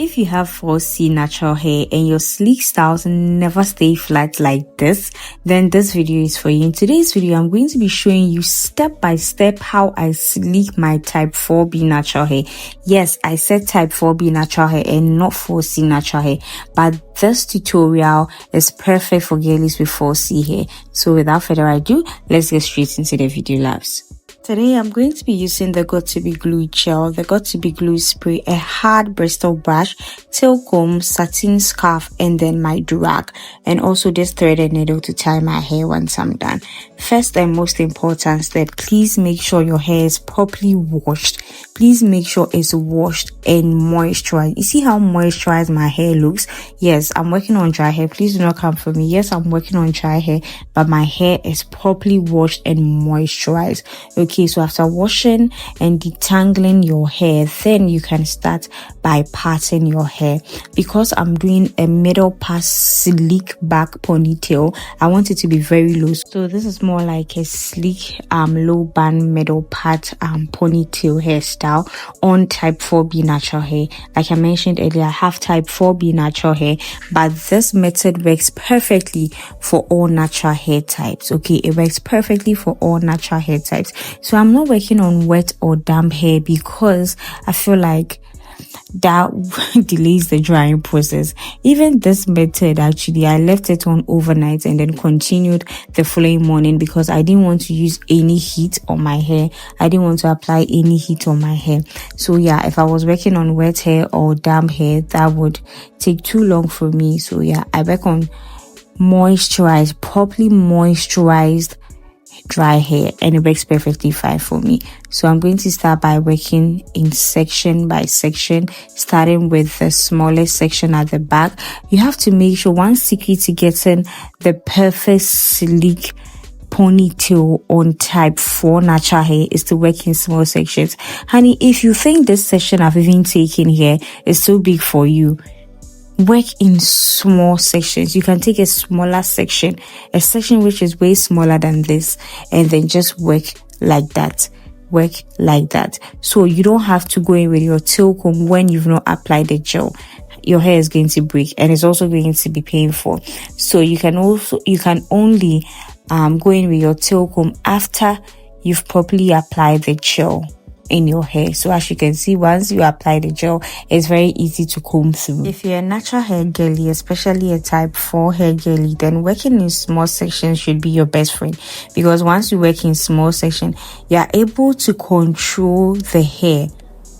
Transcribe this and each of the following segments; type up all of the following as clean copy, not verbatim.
if you have 4C natural hair and your sleek styles never stay flat like this, then this video is for you. In today's video, I'm going to be showing you step by step how I sleek my type 4B natural hair. Yes, I said type 4B natural hair and not 4C natural hair, but this tutorial is perfect for girlies with 4C hair. So without further ado, let's get straight into the video labs. Today, I'm going to be using the Got2b Glue gel, the Got2b Glue spray, a hard bristle brush, tail comb, satin scarf, and then my durag, and also this threaded needle to tie my hair once I'm done. First and most important step, please make sure your hair is properly washed. Please make sure it's washed and moisturized. You see how moisturized my hair looks? Yes, I'm working on dry hair. Please do not come for me. Yes, I'm working on dry hair, but my hair is properly washed and moisturized. Okay, so after washing and detangling your hair, then you can start by parting your hair. Because I'm doing a middle part sleek back ponytail, I want it to be very low. So this is more like a sleek low bun middle part ponytail hairstyle on type 4B natural hair. Like I mentioned earlier, I have type 4B natural hair, but this method works perfectly for all natural hair types. Okay, it works perfectly for all natural hair types. So I'm not working on wet or damp hair because I feel like that delays the drying process. Even this method, actually, I left it on overnight and then continued the following morning because I didn't want to use any heat on my hair. I didn't want to apply any heat on my hair. So yeah, if I was working on wet hair or damp hair, that would take too long for me. So yeah, I work on moisturized, properly moisturized dry hair, and it works perfectly fine for me. So I'm going to start by working in section by section, starting with the smallest section at the back. You have to make sure, one secret to getting the perfect sleek ponytail on type 4 natural hair is to work in small sections. Honey, if you think this section I've even taken here is so big for you, work in small sections. You can take a smaller section, a section which is way smaller than this, and then just work like that. Work like that. So you don't have to go in with your tail comb when you've not applied the gel. Your hair is going to break and it's also going to be painful. So you can only go in with your tail comb after you've properly applied the gel in your hair. So as you can see, once you apply the gel, it's very easy to comb through. If you're a natural hair girly, especially a type 4 hair girly, then working in small sections should be your best friend, because once you work in small section, you're able to control the hair.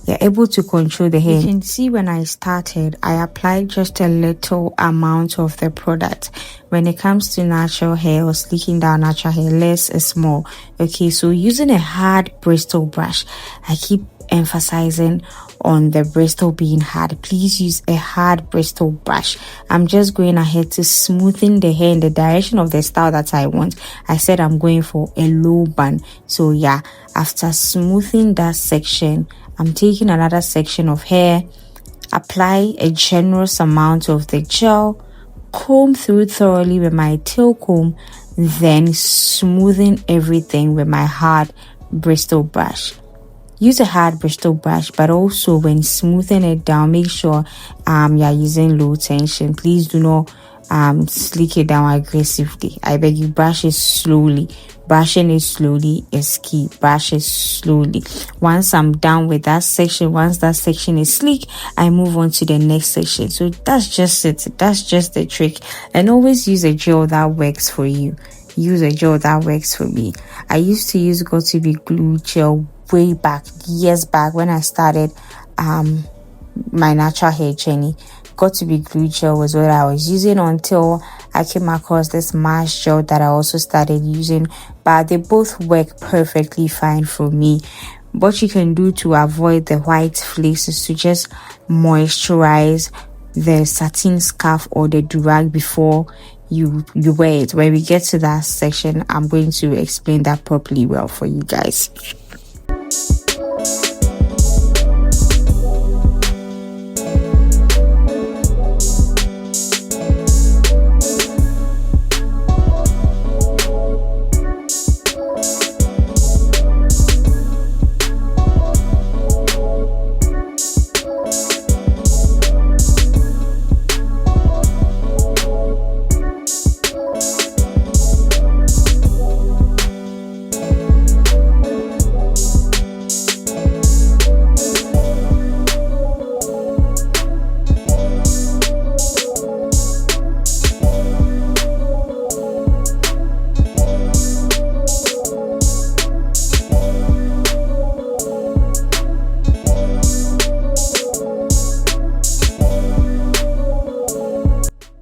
You're able to control the hair. You can see when I started, I applied just a little amount of the product. When it comes to natural hair or sleeking down natural hair, less is more. Okay, so using a hard bristle brush, I keep emphasizing on the bristle being hard. Please use a hard bristle brush. I'm just going ahead to smoothen the hair in the direction of the style that I want. I said I'm going for a low bun. So yeah, after smoothing that section, I'm taking another section of hair, apply a generous amount of the gel, comb through thoroughly with my tail comb, then smoothing everything with my hard bristle brush. Use a hard bristle brush, but also when smoothing it down, make sure you're using low tension. Please do not sleek it down aggressively. I beg you, brush it slowly. Brushing it slowly is key. Brush it slowly. Once I'm done with that section, once that section is sleek, I move on to the next section. So that's just it. That's just the trick. And always use a gel that works for you. Use a gel that works for me. I used to use Got2b Glue gel way back, years back, when I started my natural hair journey. Got2b Glue gel was what I was using until I came across this mask gel that I also started using, but they both work perfectly fine for me. What you can do to avoid the white flakes is to just moisturize the satin scarf or the durag before you wear it. When we get to that section, I'm going to explain that properly well for you guys.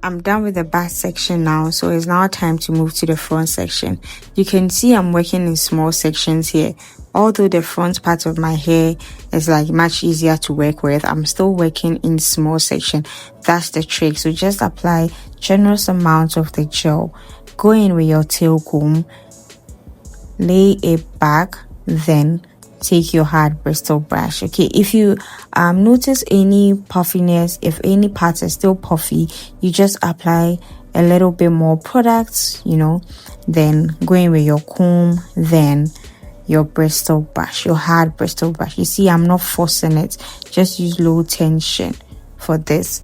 I'm done with the back section now, so it's now time to move to the front section. You can see I'm working in small sections here. Although the front part of my hair is like much easier to work with, I'm still working in small section. That's the trick. So just apply generous amounts of the gel. Go in with your tail comb, lay it back, then take your hard bristle brush. Okay, if you notice any puffiness, if any parts are still puffy, you just apply a little bit more product, then go in with your comb, then your bristle brush, your hard bristle brush. You see, I'm not forcing it. Just use low tension for this.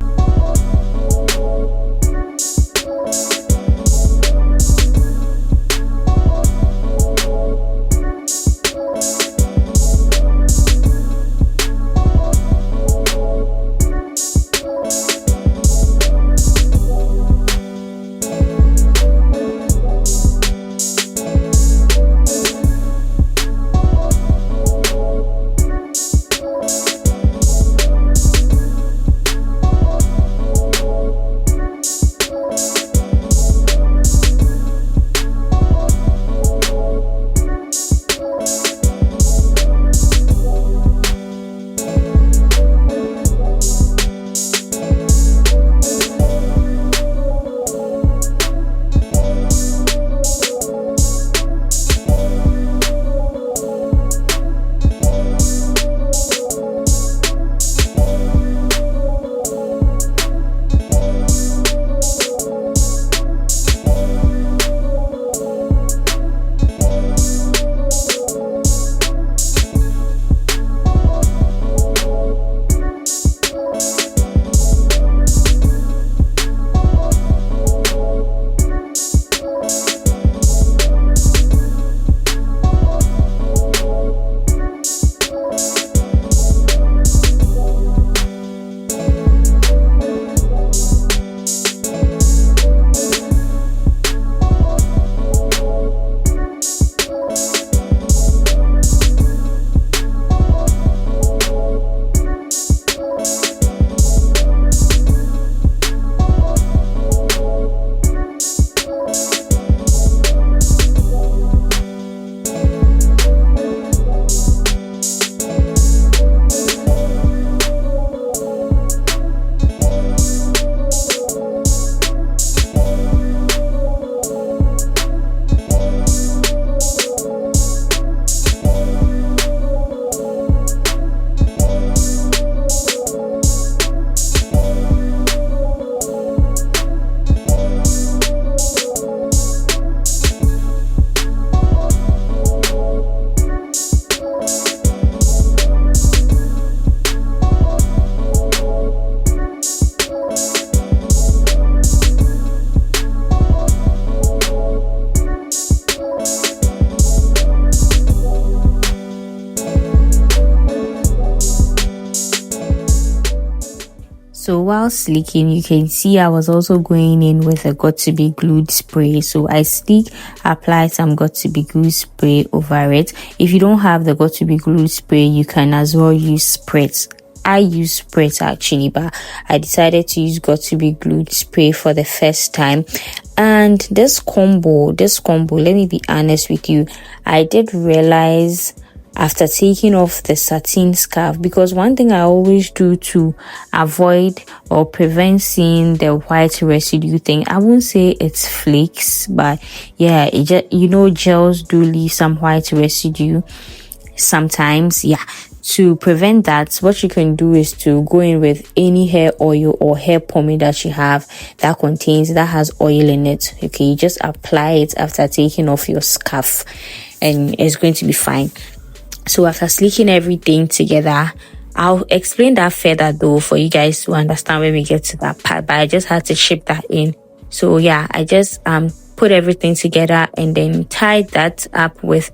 So while sleeking, you can see I was also going in with a got to be glued spray. So I sleek, apply some got to be glued spray over it. If you don't have the got to be glued spray, you can as well use spritz. I use spritz actually, but I decided to use got to be glued spray for the first time. And this combo, let me be honest with you, I did realize after taking off the satin scarf, because one thing I always do to avoid or prevent seeing the white residue thing, I won't say it's flakes, but yeah, it just, gels do leave some white residue sometimes. Yeah, to prevent that, what you can do is to go in with any hair oil or hair pomade that you have that has oil in it. Okay, you just apply it after taking off your scarf and it's going to be fine. So after sleeking everything together, I'll explain that further though for you guys to understand when we get to that part, but I just had to ship that in. So yeah, I just put everything together and then tied that up with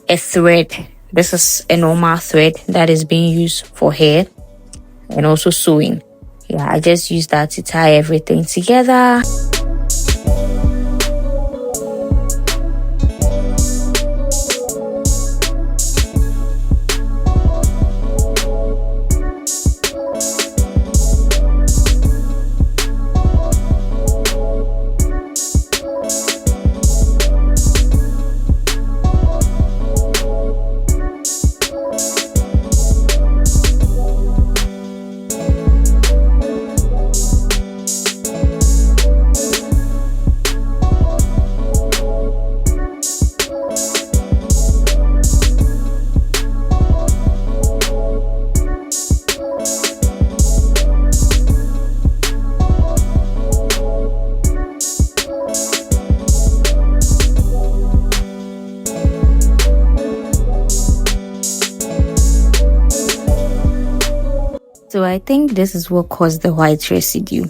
a thread. This is a normal thread that is being used for hair and also sewing. Yeah, I just use that to tie everything together. I think this is what caused the white residue.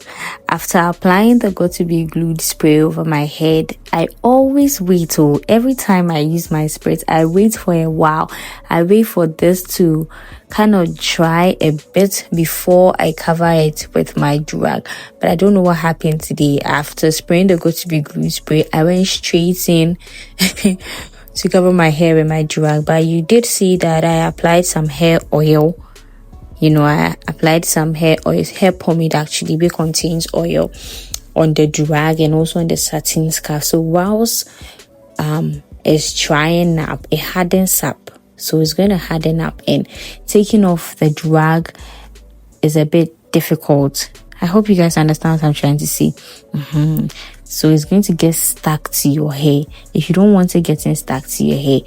After applying the got to be glued spray over my head, I always wait. Every time I use my spray, I wait for a while. I wait for this to kind of dry a bit before I cover it with my drag. But I don't know what happened today. After spraying the got to be glue spray, I went straight in to cover my hair with my drag. But you did see that I applied some hair oil. I applied some hair pomade actually, which contains oil, on the drag and also on the satin scarf. So whilst it's drying up, it hardens up. So it's going to harden up, and taking off the drag is a bit difficult. I hope you guys understand what I'm trying to say. So it's going to get stuck to your hair. If you don't want it getting stuck to your hair,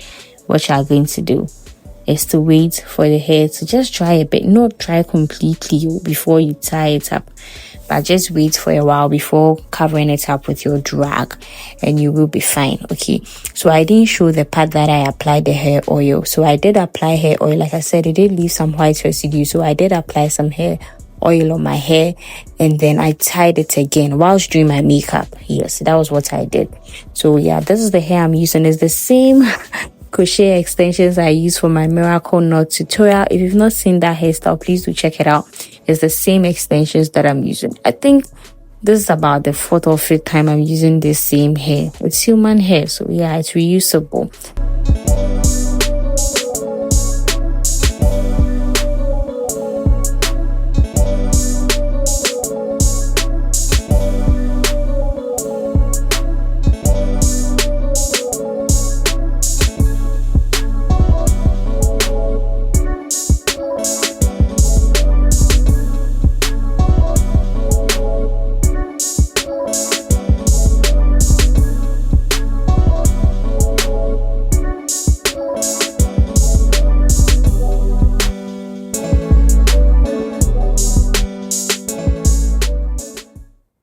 what you are going to do is to wait for the hair to just dry a bit, not dry completely before you tie it up, but just wait for a while before covering it up with your drag, and you will be fine. Okay, so I didn't show the part that I applied the hair oil. So I did apply hair oil. Like I said, it did leave some white residue, so I did apply some hair oil on my hair, and then I tied it again whilst doing my makeup. Yes, that was what I did. So yeah, this is the hair I'm using. It's the same crochet extensions I use for my miracle knot tutorial. If you've not seen that hairstyle, please do check it out. It's the same extensions that I'm using. I think this is about the 4th or 5th time I'm using this same hair. It's human hair, so yeah, it's reusable.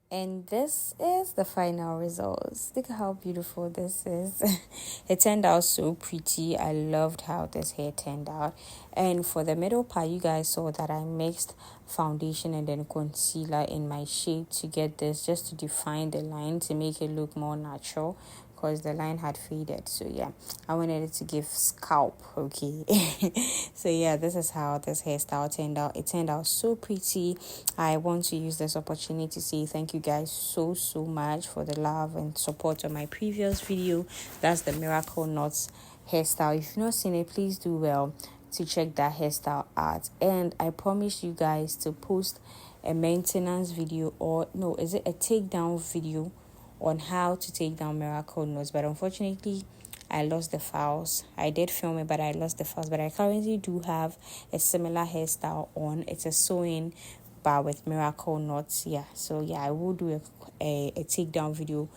And this is the final results. Look how beautiful this is. It turned out so pretty. I loved how this hair turned out. And for the middle part, you guys saw that I mixed foundation and then concealer in my shade to get this, just to define the line, to make it look more natural, because the line had faded. So yeah, I wanted it to give scalp. Okay. So yeah, this is how this hairstyle turned out. It turned out so pretty. I want to use this opportunity to say thank you guys so much for the love and support on my previous video. That's the miracle knots hairstyle. If you've not seen it, please do well to check that hairstyle out. And I promise you guys to post a maintenance video, or no, is it a takedown video on how to take down miracle knots. But unfortunately, I lost the files. I did film it, but I lost the files. But I currently do have a similar hairstyle on. It's a sewing bar with miracle knots. Yeah, so yeah, I will do a takedown video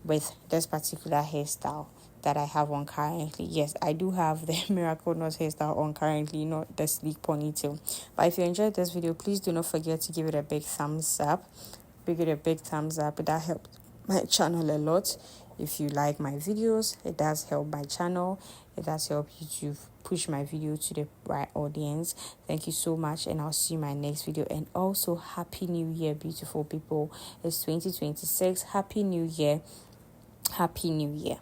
with this particular hairstyle that I have on currently. Yes, I do have the miracle knots hairstyle on currently, not the sleek ponytail. But if you enjoyed this video, please do not forget to give it a big thumbs up. Give it a big thumbs up. That helps my channel a lot. If you like my videos, it does help my channel. It does help YouTube push my video to the right audience. Thank you so much, and I'll see you in my next video. And also, Happy New Year, beautiful people. It's 2026. Happy New Year. Happy New Year.